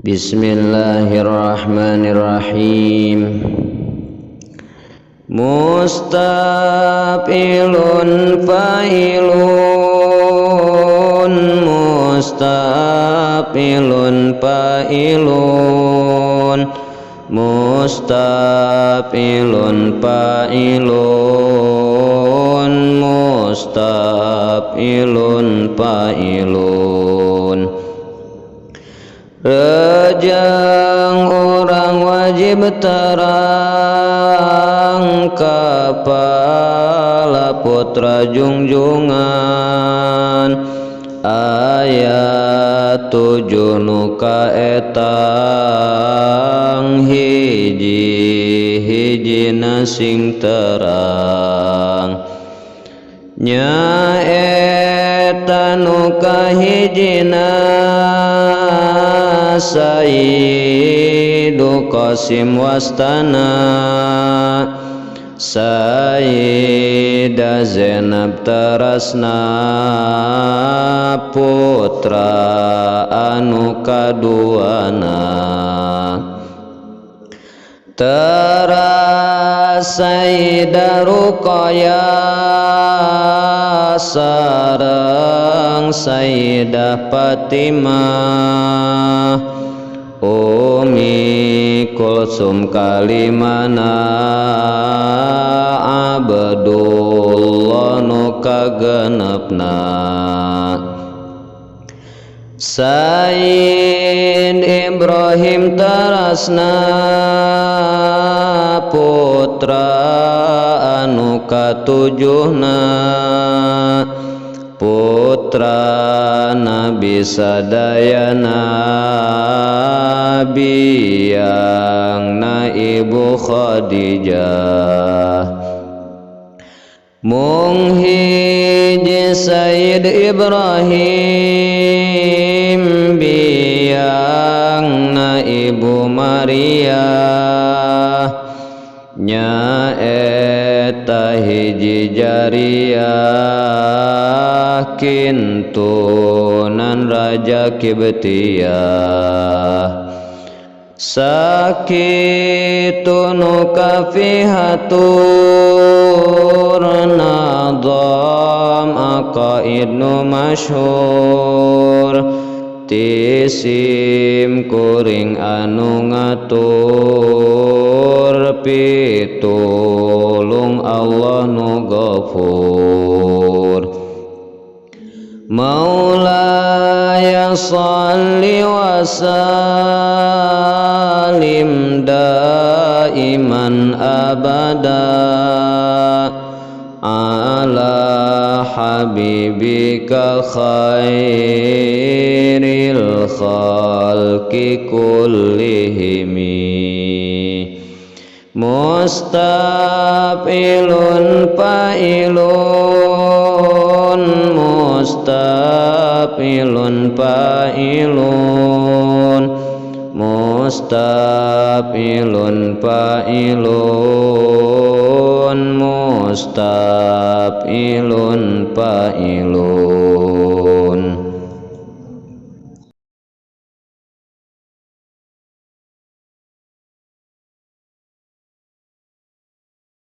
Bismillahirrahmanirrahim. Mustafilun fa'ilun, mustafilun fa'ilun, mustafilun fa'ilun, mustafilun fa'ilun. Rejang orang wajib terang, kepala putra junjungan. Ayat 7 nu kaetang, hiji-hijina sing terang. Nyaeta nu kahijina Sayyidu Qasim wastana, Sayyidah Zainab terasna, putra anu kaduana. Teras Sayyidah Ruqayyah sareng Sayyidah Fatimah, Umi Kulsum kalimana, Abdullah nu kagenepna. Sayyid Ibrahim terasna, putra anu katujuhna, putra Nabi sadayana, biangna Ibu Khadijah. Mung hiji Sayyid Ibrahim, biangna Ibu Maria, nyaeta hiji jariyah, kintunan Raja Kibtiyah. Sakitun kafihatur, nadam aqaid nu masyhur, tisim kuring anu ngatur, pitulung Allah nu Ghafur. Maulaya shalli wa sallim daiman abada ala habibika khairil khalqi kullihimi. Mustafilun fa'ilun, mustafilun fa'ilun, mustafilun fa'ilun, mustafilun